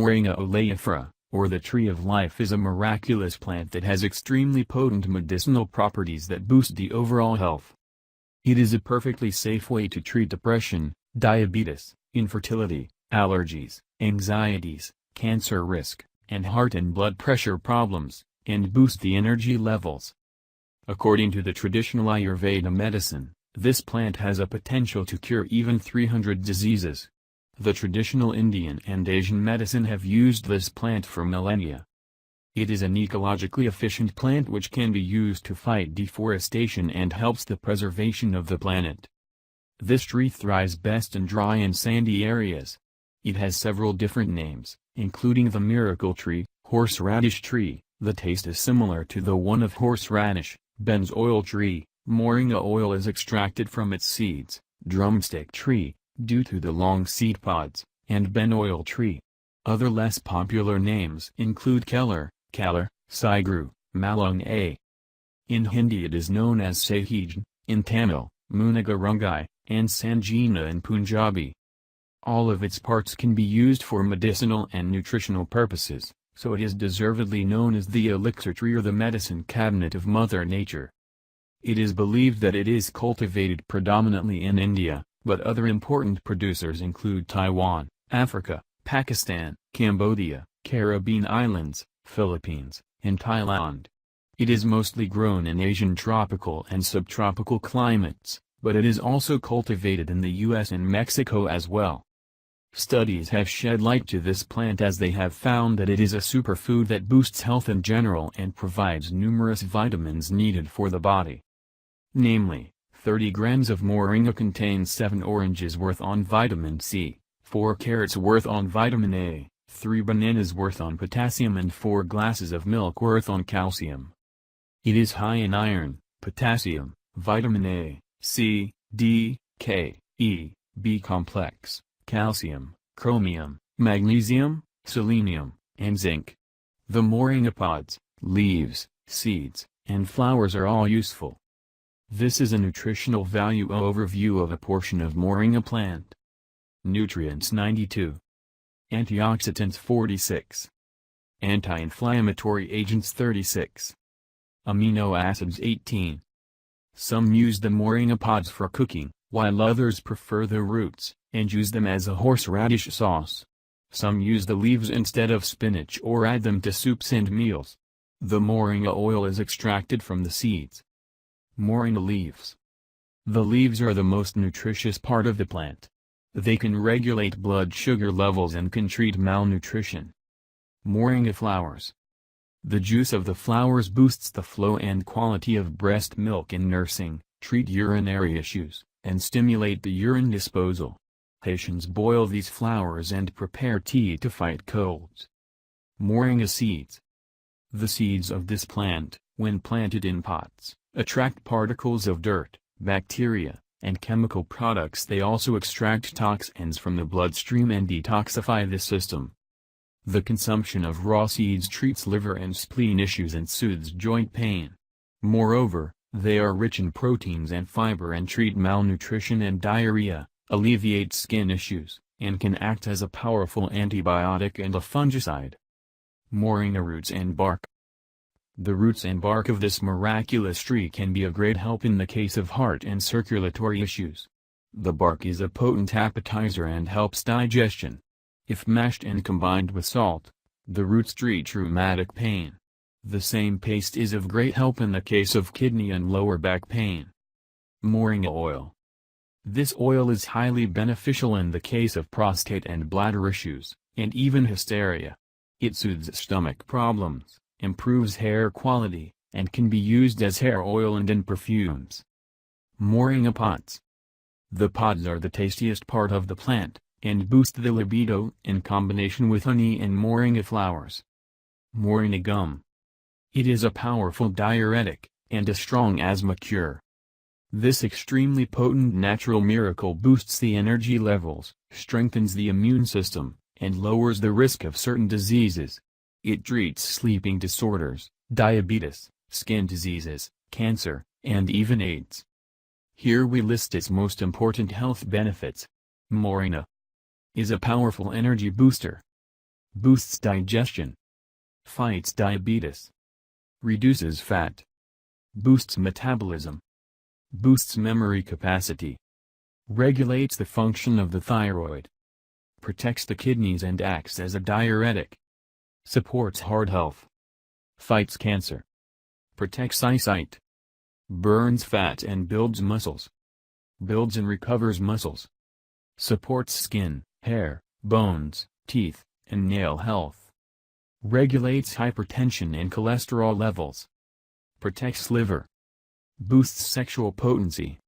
Moringa oleifera, or the tree of life, is a miraculous plant that has extremely potent medicinal properties that boost the overall health. It is a perfectly safe way to treat depression, diabetes, infertility, allergies, anxieties, cancer risk, and heart and blood pressure problems, and boost the energy levels. According to the traditional Ayurveda medicine, this plant has a potential to cure even 300 diseases. The traditional Indian and Asian medicine have used this plant for millennia. It is an ecologically efficient plant which can be used to fight deforestation and helps the preservation of the planet. This tree thrives best in dry and sandy areas. It has several different names, including the miracle tree, horseradish tree. The taste is similar to the one of horseradish. Benzoil tree, moringa oil is extracted from its seeds. Drumstick tree, due to the long seed pods, and benzoil tree. Other less popular names include kelor, kalor, sigru, malunggay. In Hindi it is known as sahij, in Tamil, munnagarungai, and sanjina in Punjabi. All of its parts can be used for medicinal and nutritional purposes, so it is deservedly known as the elixir tree or the medicine cabinet of Mother Nature. It is believed that it is cultivated predominantly in India, but other important producers include Taiwan, Africa, Pakistan, Cambodia, Caribbean Islands, Philippines, and Thailand. It is mostly grown in Asian tropical and subtropical climates, but it is also cultivated in the US and Mexico as well. Studies have shed light to this plant as they have found that it is a superfood that boosts health in general and provides numerous vitamins needed for the body. Namely, 30 grams of moringa contains 7 oranges worth on vitamin C, 4 carrots worth on vitamin A, 3 bananas worth on potassium and 4 glasses of milk worth on calcium. It is high in iron, potassium, vitamin A, C, D, K, E, B complex, calcium, chromium, magnesium, selenium, and zinc. The moringa pods, leaves, seeds, and flowers are all useful. This is a nutritional value overview of a portion of moringa plant. Nutrients 92. Antioxidants 46. Anti-inflammatory agents 36. Amino acids 18. Some use the moringa pods for cooking, while others prefer the roots, and use them as a horseradish sauce. Some use the leaves instead of spinach or add them to soups and meals. The moringa oil is extracted from the seeds. Moringa leaves. The leaves are the most nutritious part of the plant. They can regulate blood sugar levels and can treat malnutrition. Moringa flowers. The juice of the flowers boosts the flow and quality of breast milk in nursing, treat urinary issues, and stimulate the urine disposal. Haitians boil these flowers and prepare tea to fight colds. Moringa seeds. The seeds of this plant, when planted in pots, attract particles of dirt, bacteria, and chemical products. They also extract toxins from the bloodstream and detoxify the system. The consumption of raw seeds treats liver and spleen issues and soothes joint pain. Moreover, they are rich in proteins and fiber and treat malnutrition and diarrhea, alleviate skin issues, and can act as a powerful antibiotic and a fungicide. Moringa roots and bark. The roots and bark of this miraculous tree can be a great help in the case of heart and circulatory issues. The bark is a potent appetizer and helps digestion. If mashed and combined with salt, the roots treat rheumatic pain. The same paste is of great help in the case of kidney and lower back pain. Moringa oil. This oil is highly beneficial in the case of prostate and bladder issues, and even hysteria. It soothes stomach problems, improves hair quality, and can be used as hair oil and in perfumes. Moringa pods. The pods are the tastiest part of the plant, and boost the libido in combination with honey and moringa flowers. Moringa gum. It is a powerful diuretic, and a strong asthma cure. This extremely potent natural miracle boosts the energy levels, strengthens the immune system, and lowers the risk of certain diseases. It treats sleeping disorders, diabetes, skin diseases, cancer, and even AIDS. Here we list its most important health benefits. Moringa is a powerful energy booster. Boosts digestion. Fights diabetes. Reduces fat. Boosts metabolism. Boosts memory capacity. Regulates the function of the thyroid. Protects the kidneys and acts as a diuretic. Supports heart health. Fights cancer. Protects eyesight. Burns fat and builds muscles. Builds and recovers muscles. Supports skin, hair, bones, teeth, and nail health. Regulates hypertension and cholesterol levels. Protects liver. Boosts sexual potency.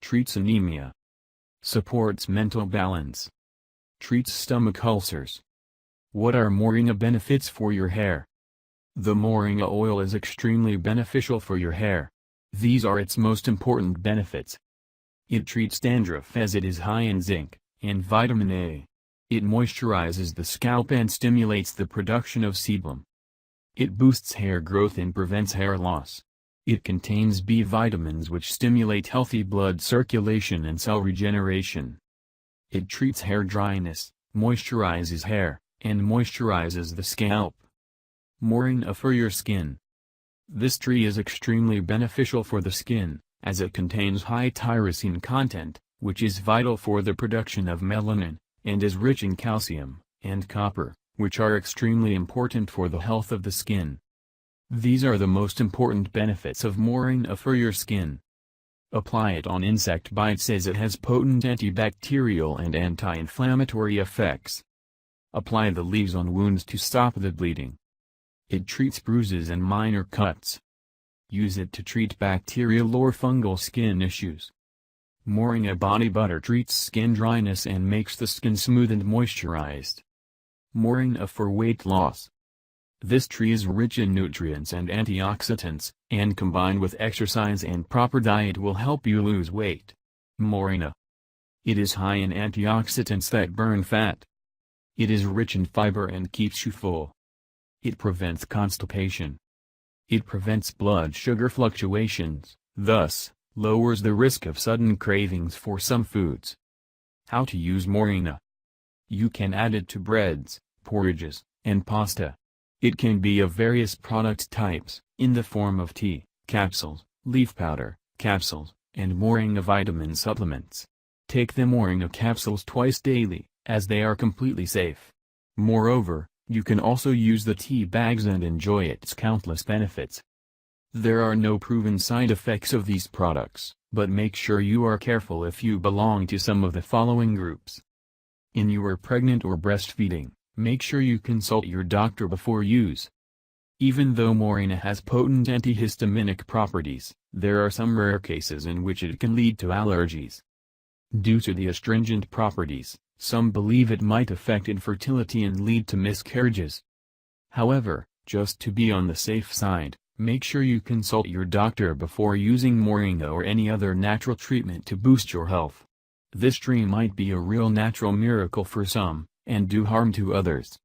Treats anemia. Supports mental balance. Treats stomach ulcers. What are Moringa benefits for your hair? The Moringa oil is extremely beneficial for your hair. These are its most important benefits. It treats dandruff as it is high in zinc and vitamin A. It moisturizes the scalp and stimulates the production of sebum. It boosts hair growth and prevents hair loss. It contains B vitamins which stimulate healthy blood circulation and cell regeneration. It treats hair dryness, moisturizes hair, and moisturizes the scalp. Moringa for your skin. This tree is extremely beneficial for the skin, as it contains high tyrosine content, which is vital for the production of melanin, and is rich in calcium and copper, which are extremely important for the health of the skin. These are the most important benefits of Moringa for your skin. Apply it on insect bites as it has potent antibacterial and anti-inflammatory effects. Apply the leaves on wounds to stop the bleeding. It treats bruises and minor cuts. Use it to treat bacterial or fungal skin issues. Moringa body butter treats skin dryness and makes the skin smooth and moisturized. Moringa for weight loss. This tree is rich in nutrients and antioxidants, and combined with exercise and proper diet will help you lose weight. Moringa. It is high in antioxidants that burn fat. It is rich in fiber and keeps you full. It prevents constipation. It prevents blood sugar fluctuations, thus, lowers the risk of sudden cravings for some foods. How to use Moringa. You can add it to breads, porridges, and pasta. It can be of various product types, in the form of tea, capsules, leaf powder, capsules, and Moringa vitamin supplements. Take the Moringa capsules twice daily, as they are completely safe. Moreover, you can also use the tea bags and enjoy its countless benefits. There are no proven side effects of these products, but make sure you are careful if you belong to some of the following groups. In you are pregnant or breastfeeding, make sure you consult your doctor before use. Even though Moringa has potent antihistaminic properties, there are some rare cases in which it can lead to allergies. Due to the astringent properties, some believe it might affect infertility and lead to miscarriages. However, just to be on the safe side, make sure you consult your doctor before using Moringa or any other natural treatment to boost your health. This tree might be a real natural miracle for some, and do harm to others.